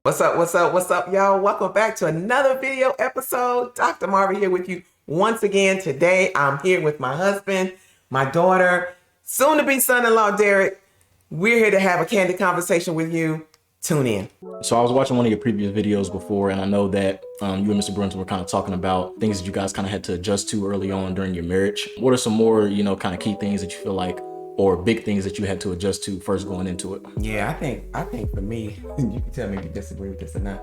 What's up? What's up? What's up, y'all? Welcome back to another video episode. Dr. Marva here with you once again. Today, I'm here with my husband, my daughter, soon-to-be son-in-law, Derek. We're here to have a candid conversation with you. Tune in. So I was watching one of your previous videos before, and I know that you and Mr. Bruns were kind of talking about things that you guys kind of had to adjust to early on during your marriage. What are some more, kind of key things that you feel like, or big things that you had to adjust to first going into it? Yeah, I think for me, you can tell me if you disagree with this or not,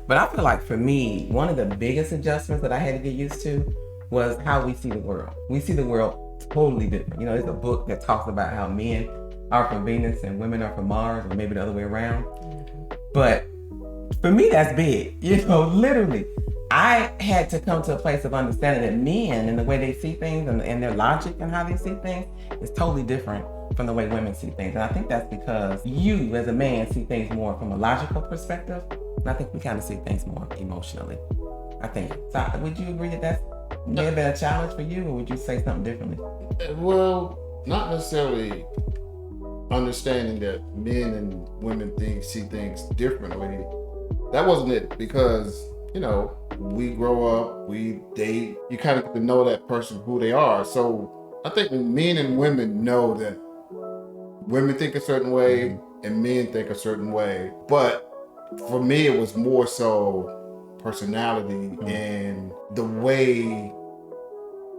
but I feel like for me, one of the biggest adjustments that I had to get used to was how we see the world. We see the world totally different. There's a book that talks about how men are from Venus and women are from Mars, or maybe the other way around. But for me, that's big. Literally, I had to come to a place of understanding that men and the way they see things and their logic and how they see things is totally different from the way women see things. And I think that's because you, as a man, see things more from a logical perspective. And I think we kind of see things more emotionally. I think. So would you agree that may have been a challenge for you, or would you say something differently? Well, not necessarily understanding that men and women see things differently. That wasn't it, because we grow up, we date, you kind of get to know that person, who they are. So I think men and women know that women think a certain way and men think a certain way. But for me, it was more so personality and the way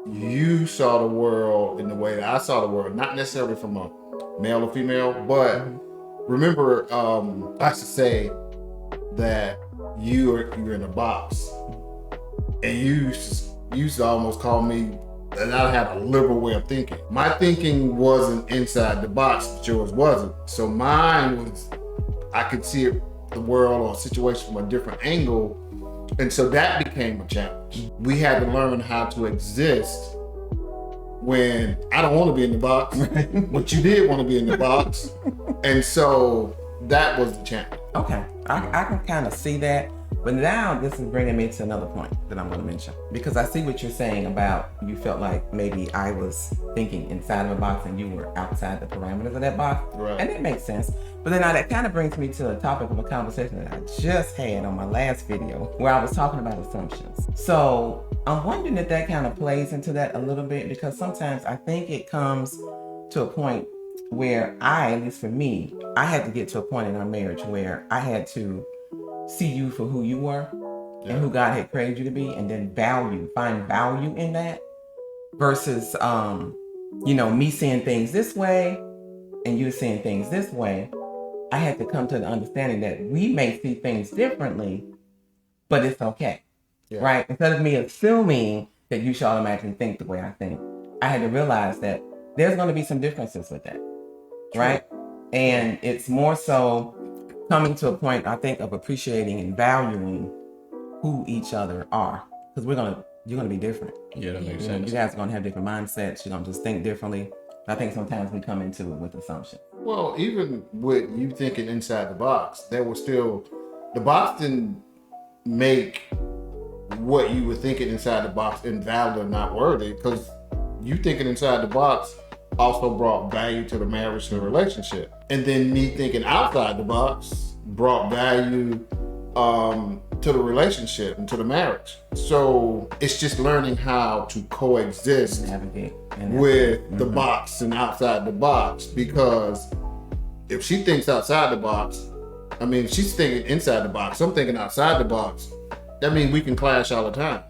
you saw the world and the way that I saw the world, not necessarily from a male or female, but remember, I used to say that you're in a box, and you used to almost call me that I had a liberal way of thinking. My thinking wasn't inside the box, but yours wasn't. So mine was, I could see the world or a situation from a different angle, and so that became a challenge. We had to learn how to exist when I don't want to be in the box, but you did want to be in the box. And so that was the challenge. Okay, I can kind of see that. But now this is bringing me to another point that I'm going to mention. Because I see what you're saying about you felt like maybe I was thinking inside of a box and you were outside the parameters of that box. Right. And it makes sense. But then now that kind of brings me to the topic of a conversation that I just had on my last video where I was talking about assumptions. So I'm wondering if that kind of plays into that a little bit, because sometimes I think it comes to a point where at least for me, I had to get to a point in our marriage where I had to see you for who you were and who God had created you to be, and then find value in that versus, me seeing things this way and you seeing things this way. I had to come to the understanding that we may see things differently, but it's okay, right? Instead of me assuming that you should automatically think the way I think, I had to realize that there's going to be some differences with that, right? And it's more so coming to a point, I think, of appreciating and valuing who each other are, because you're gonna be different. Yeah, that makes sense. You guys are gonna have different mindsets. You're gonna just think differently. I think sometimes we come into it with assumptions. Well, even with you thinking inside the box, there was still, the box didn't make what you were thinking inside the box invalid or not worthy, because you thinking inside the box also brought value to the marriage, to the relationship. And then me thinking outside the box brought value to the relationship and to the marriage. So it's just learning how to coexist with the box and outside the box, because if she thinks outside the box, she's thinking inside the box, I'm thinking outside the box, that means we can clash all the time.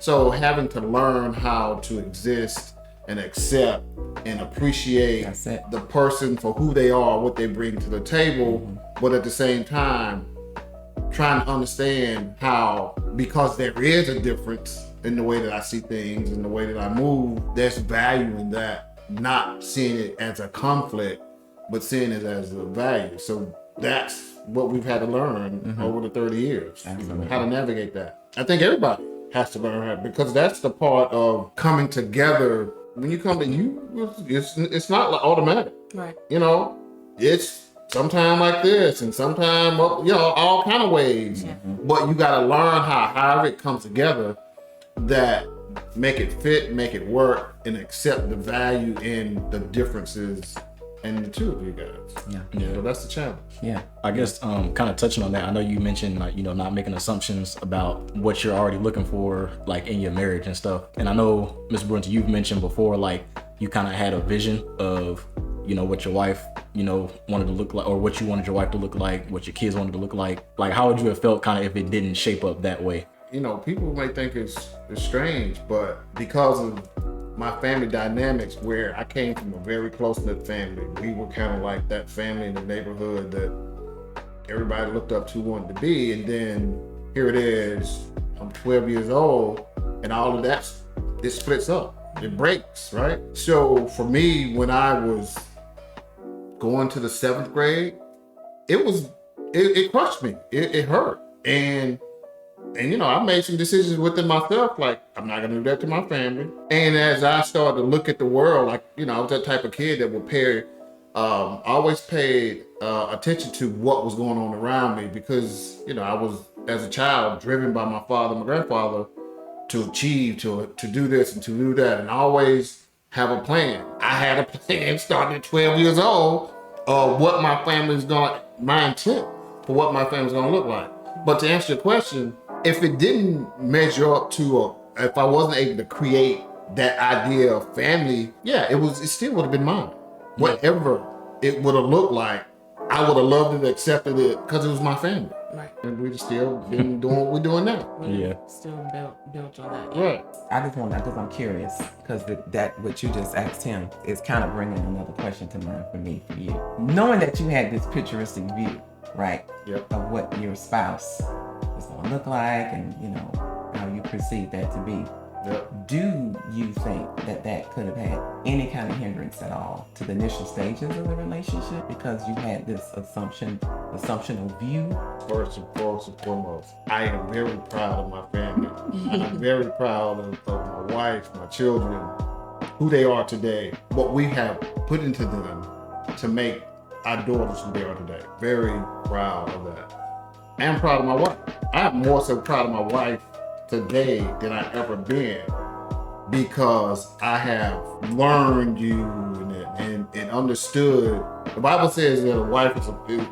So having to learn how to exist and accept and appreciate the person for who they are, what they bring to the table, but at the same time, trying to understand how, because there is a difference in the way that I see things and the way that I move, there's value in that, not seeing it as a conflict, but seeing it as a value. So that's what we've had to learn over the 30 years, how to navigate that. I think everybody has to learn how, because that's the part of coming together. When you come to you, it's not automatic. Right. It's sometime like this and sometime, all kind of ways. But you got to learn however it comes together, that make it fit, make it work, and accept the value in the differences and the two of you guys. Yeah. So that's the challenge. Yeah. I guess kind of touching on that, I know you mentioned like, not making assumptions about what you're already looking for like in your marriage and stuff. And I know, Ms. Brunson, you've mentioned before, like you kind of had a vision of, what your wife, wanted to look like, or what you wanted your wife to look like, what your kids wanted to look like. Like, how would you have felt kind of if it didn't shape up that way? People may think it's strange, but because of my family dynamics, where I came from a very close-knit family, we were kind of like that family in the neighborhood that everybody looked up to, wanted to be, and then here it is, I'm 12 years old, and all of that, it splits up, it breaks, right? So for me, when I was going to the 7th grade, it crushed me, it hurt, and I made some decisions within myself, like, I'm not gonna do that to my family. And as I started to look at the world, like, I was that type of kid that would always paid attention to what was going on around me, because, I was, as a child, driven by my father and my grandfather to achieve, to do this and to do that, and always have a plan. I had a plan starting at 12 years old of what my my intent for what my family's gonna look like. But to answer your question, if it didn't measure up to, if I wasn't able to create that idea of family, it still would have been mine. Whatever it would have looked like, I would have loved it, accepted it, because it was my family. Right. And we've still been doing what we're doing now. Yeah. Still built on that. Right. I just want, because I'm curious, because that what you just asked him is kind of bringing another question to mind for me, for you. Knowing that you had this picturesque view, right, Yep. of what your spouse is going to look like, and how you perceive that to be. Yep. Do you think that could have had any kind of hindrance at all to the initial stages of the relationship, because you had this assumptional view? First and foremost, I am very proud of my family. I'm very proud of my wife, my children, who they are today, what we have put into them to make our daughters who they are today. Very proud of that. I am proud of my wife. I'm more so proud of my wife today than I've ever been, because I have learned you and understood. The Bible says that a wife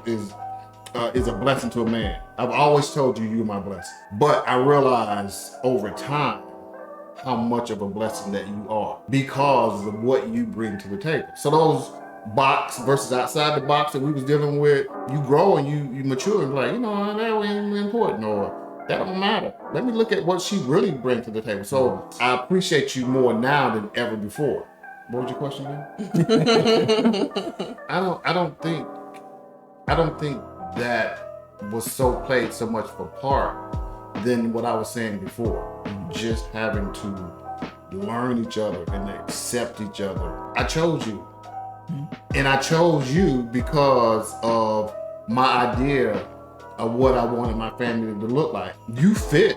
is a blessing to a man. I've always told you, you're my blessing. But I realized over time how much of a blessing that you are, because of what you bring to the table. So those box versus outside the box that we was dealing with, you grow and you mature and be like, that ain't important, or that don't matter. Let me look at what she really brings to the table. So I appreciate you more now than ever before. What was your question again? I don't think that was played so much of a part than what I was saying before. Just having to learn each other and accept each other. I chose you. And I chose you because of my idea of what I wanted my family to look like. You fit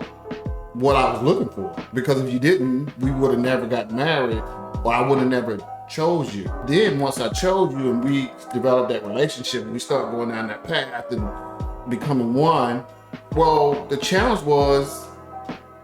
what I was looking for. Because if you didn't, we would have never got married, or I would have never chose you. Then once I chose you and we developed that relationship and we started going down that path and becoming one, well, the challenge was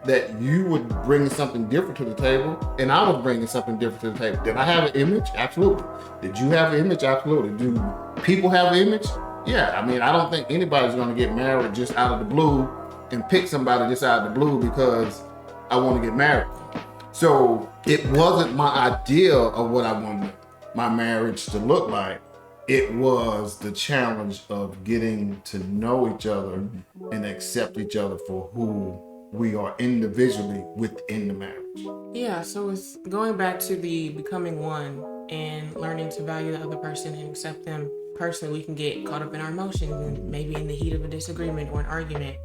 that you would bring something different to the table and I was bringing something different to the table. Did I have an image? Absolutely. Did you have an image? Absolutely. Do people have an image? Yeah. I mean, I don't think anybody's going to get married just out of the blue and pick somebody just out of the blue because I want to get married. So it wasn't my idea of what I wanted my marriage to look like. It was the challenge of getting to know each other and accept each other for who we are individually within the marriage. Yeah, so it's going back to the becoming one and learning to value the other person and accept them. Personally, we can get caught up in our emotions and maybe in the heat of a disagreement or an argument.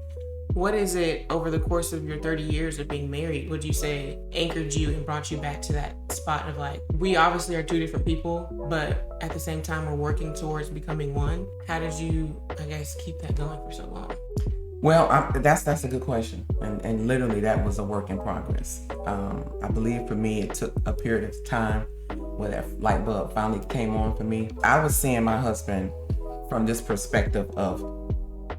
What is it over the course of your 30 years of being married, would you say anchored you and brought you back to that spot of like, we obviously are two different people, but at the same time, we're working towards becoming one? How did you, I guess, keep that going for so long? Well, that's a good question. And literally that was a work in progress. I believe for me, it took a period of time where that light bulb finally came on for me. I was seeing my husband from this perspective of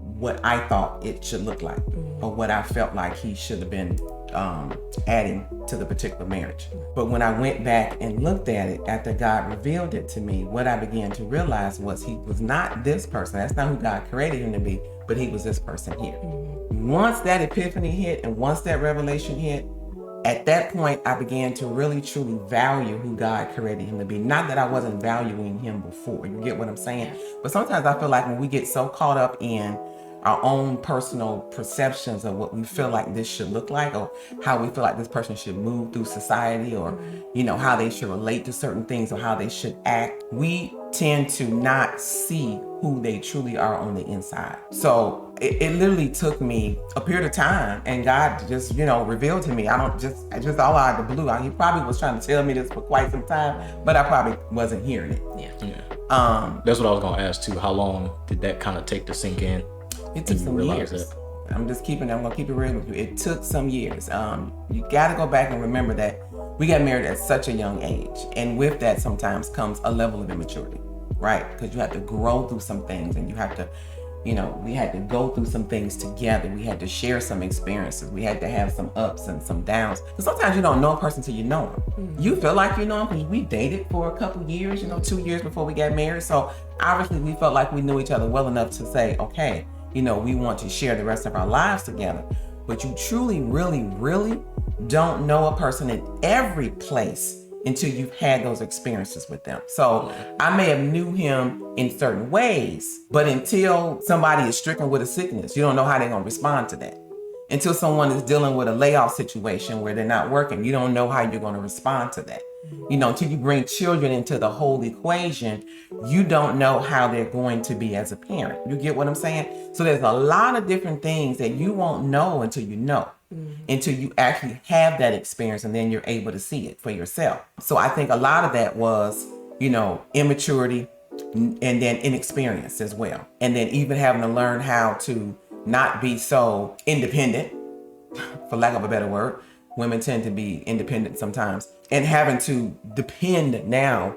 what I thought it should look like, or what I felt like he should have been adding to the particular marriage. But when I went back and looked at it after God revealed it to me, what I began to realize was he was not this person. That's not who God created him to be, but he was this person here. Once that epiphany hit and once that revelation hit, at that point, I began to really truly value who God created him to be. Not that I wasn't valuing him before. You get what I'm saying? But sometimes I feel like when we get so caught up in our own personal perceptions of what we feel like this should look like, or how we feel like this person should move through society, or how they should relate to certain things, or how they should act, we tend to not see who they truly are on the inside. So it literally took me a period of time, and God just revealed to me. I just all out of the blue. He probably was trying to tell me this for quite some time, but I probably wasn't hearing it. That's what I was gonna ask too. How long did that kind of take to sink in? It took some years. I'm gonna keep it real with you. It took some years. You gotta go back and remember that we got married at such a young age. And with that sometimes comes a level of immaturity, right? Because you have to grow through some things, and you have to, we had to go through some things together. We had to share some experiences. We had to have some ups and some downs. Because sometimes you don't know a person till you know them. You feel like you know them because we dated for a couple years, 2 years before we got married. So obviously we felt like we knew each other well enough to say, okay, we want to share the rest of our lives together. But you truly, really, really don't know a person in every place until you've had those experiences with them. So I may have knew him in certain ways, but until somebody is stricken with a sickness, you don't know how they're going to respond to that. Until someone is dealing with a layoff situation where they're not working, you don't know how you're going to respond to that. Until you bring children into the whole equation, you don't know how they're going to be as a parent. You get what I'm saying? So there's a lot of different things that you won't know until you know, until you actually have that experience, and then you're able to see it for yourself. So I think a lot of that was, immaturity, and then inexperience as well. And then even having to learn how to not be so independent, for lack of a better word. Women tend to be independent sometimes, and having to depend now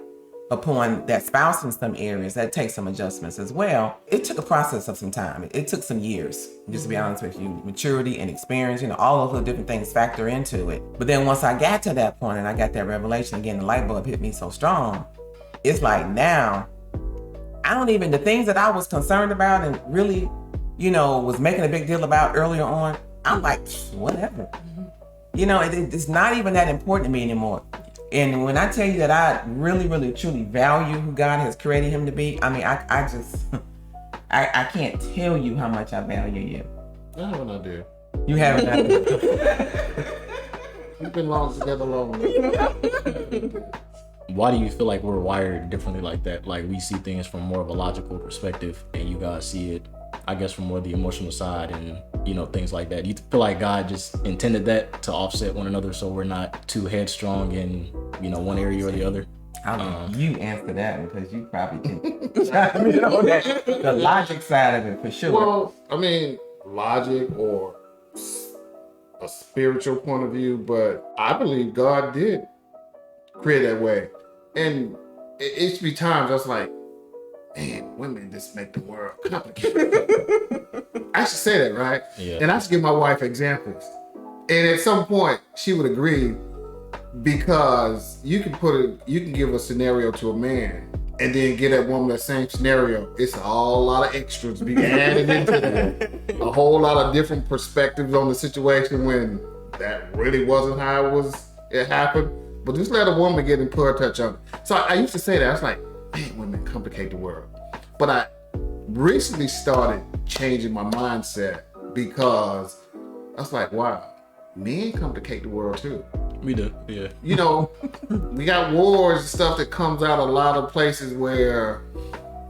upon that spouse in some areas, that takes some adjustments as well. It took a process of some time. It took some years, just to be honest with you. Maturity and experience, all of those different things factor into it. But then once I got to that point and I got that revelation again, the light bulb hit me so strong. It's like now, the things that I was concerned about and really, was making a big deal about earlier on, I'm like, whatever. It's not even that important to me anymore. And when I tell you that I really, really, truly value who God has created him to be, I can't tell you how much I value you. I have an idea. You have an idea. We've been together long. Why do you feel like we're wired differently like that? Like we see things from more of a logical perspective, and you guys see it, I guess, from more the emotional side and things like that. Do you feel like God just intended that to offset one another so we're not too headstrong in one area or the other? I'll let you answer that one because you probably can chime in on that. The logic side of it for sure. Well, logic or a spiritual point of view, but I believe God did create that way. And it should be times I was like, man, women just make the world complicated. I should say that, right? Yeah. And I should give my wife examples. And at some point, she would agree, because you can give a scenario to a man and then get that woman that same scenario. It's a whole lot of extras be added into that. A whole lot of different perspectives on the situation when that really wasn't how it happened. But just let a woman get and put her touch on it. So I used to say that. I was like, man, women complicate the world. But I recently started changing my mindset because I was like, wow, men complicate the world too. We do, yeah. We got wars and stuff that comes out a lot of places where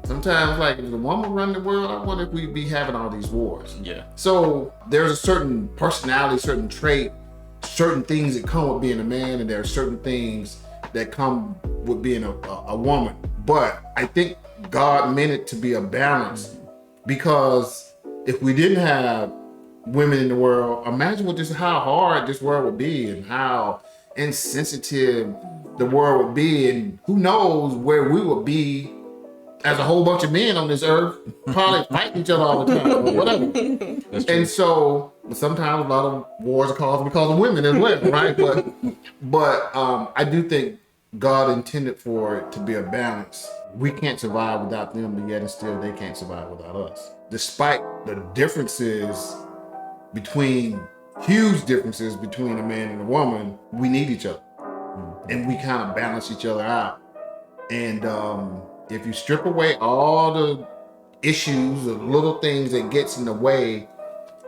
sometimes, like, if the woman run the world, I wonder if we'd be having all these wars. Yeah. So there's a certain personality, certain trait, certain things that come with being a man, and there are certain things that come with being a woman. But I think God meant it to be a balance, because if we didn't have women in the world, imagine how hard this world would be and how insensitive the world would be, and who knows where we would be as a whole bunch of men on this earth probably fighting each other all the time or whatever. That's true. And so sometimes a lot of wars are caused because of women as well, right? But I do think God intended for it to be a balance. We can't survive without them, but yet and still they can't survive without us. Despite the differences huge differences between a man and a woman, we need each other. And we kind of balance each other out. And if you strip away all the issues, the little things that gets in the way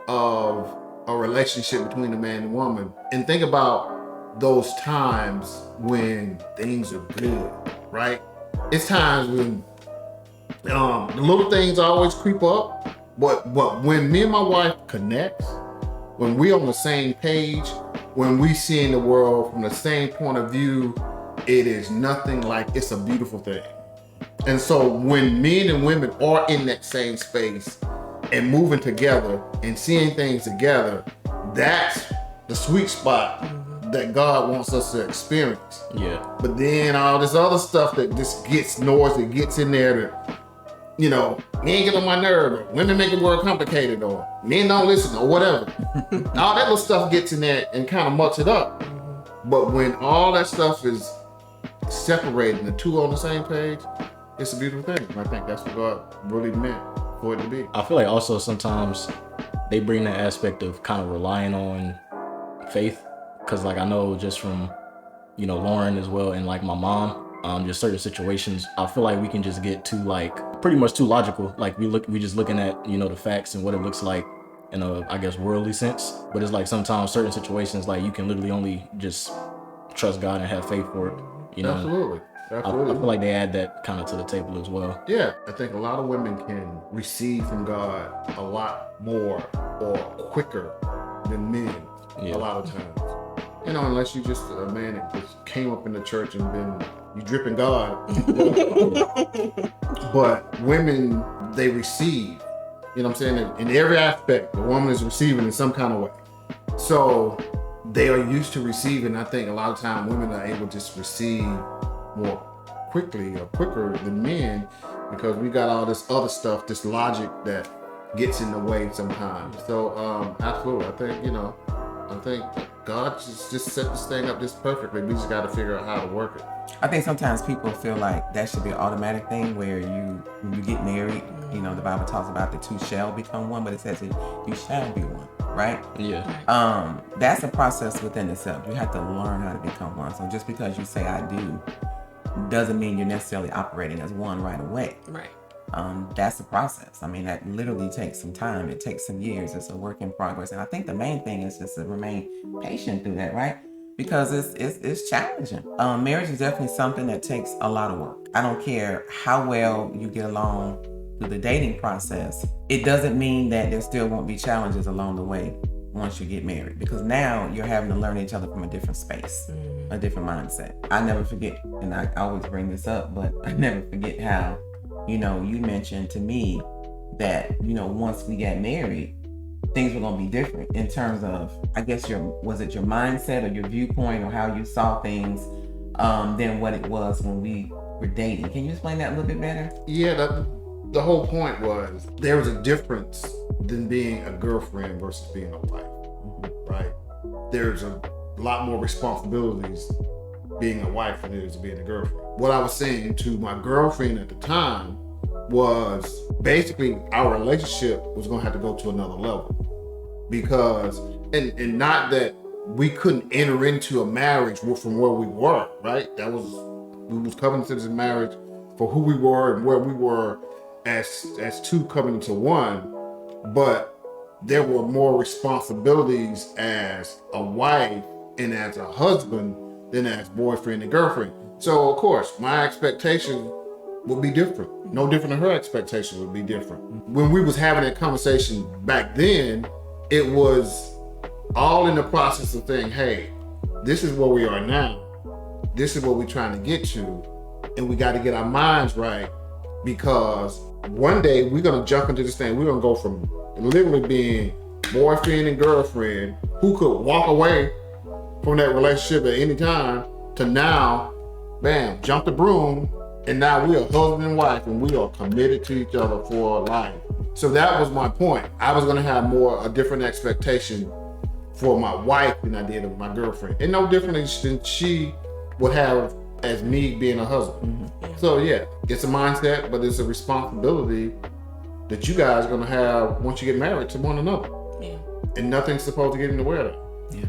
of a relationship between a man and woman, and think about those times when things are good, right? It's times when the little things always creep up, but when me and my wife connect, when we on the same page, when we seeing the world from the same point of view, it is nothing like, it's a beautiful thing. And so when men and women are in that same space and moving together and seeing things together, that's the sweet spot that God wants us to experience. Yeah. But then all this other stuff that just gets noise, that gets in there that, you know, men get on my nerve, or women make the world complicated, or men don't listen, or whatever. All that little stuff gets in there and kind of mucks it up. But when all that stuff is separated and the two on the same page, it's a beautiful thing. And I think that's what God really meant for it to be. I feel like also sometimes they bring that aspect of kind of relying on faith, because like I know just from, you know, Lauren as well, and like my mom, just certain situations, I feel like we can just get too pretty much too logical. Like we just looking at, you know, the facts and what it looks like in a, I guess, worldly sense. But it's like sometimes certain situations, like you can literally only just trust God and have faith for it. You know, Absolutely. I feel like they add that kind of to the table as well. Yeah, I think a lot of women can receive from God a lot more or quicker than men. Yeah. A lot of times. You know, unless you just a man that just came up in the church and you dripping God. But women, they receive. You know what I'm saying? In every aspect, the woman is receiving in some kind of way. So they are used to receiving. I think a lot of times women are able to just receive more quickly or quicker than men, because we got all this other stuff, this logic that gets in the way sometimes. So absolutely, I think God just set this thing up just perfectly. We just got to figure out how to work it. I think sometimes people feel like that should be an automatic thing where when you get married, you know, the Bible talks about the two shall become one, but it says you shall be one, right? Yeah. That's a process within itself. You have to learn how to become one. So just because you say I do doesn't mean you're necessarily operating as one right away. Right. That's a process. I mean, that literally takes some time. It takes some years. It's a work in progress. And I think the main thing is just to remain patient through that, right? Because it's challenging. Marriage is definitely something that takes a lot of work. I don't care how well you get along through the dating process. It doesn't mean that there still won't be challenges along the way once you get married, because now you're having to learn each other from a different space, a different mindset. I never forget, and I always bring this up, but I never forget how, you know, you mentioned to me that, you know, once we got married, things were going to be different in terms of, I guess, was it your mindset or your viewpoint or how you saw things than what it was when we were dating? Can you explain that a little bit better? Yeah, the whole point was there was a difference than being a girlfriend versus being a wife, right? There's a lot more responsibilities being a wife than it is being a girlfriend. What I was saying to my girlfriend at the time was basically our relationship was going to have to go to another level, because and not that we couldn't enter into a marriage from where we were, right? We was coming into this marriage for who we were and where we were as two coming into one, but there were more responsibilities as a wife and as a husband than as boyfriend and girlfriend. So of course my expectations would be different. No different than her expectations would be different. When we was having that conversation back then, it was all in the process of saying, hey, this is where we are now. This is what we're trying to get to. And we got to get our minds right, because one day we're going to jump into this thing. We're going to go from literally being boyfriend and girlfriend who could walk away from that relationship at any time to now, bam, jump the broom And now we are husband and wife, and we are committed to each other for life. So that was my point. I was gonna have a different expectation for my wife than I did of my girlfriend, and no different than she would have as me being a husband. So yeah, it's a mindset, but it's a responsibility that you guys are gonna have once you get married to one another. Yeah. And nothing's supposed to get in the way of that. Yeah.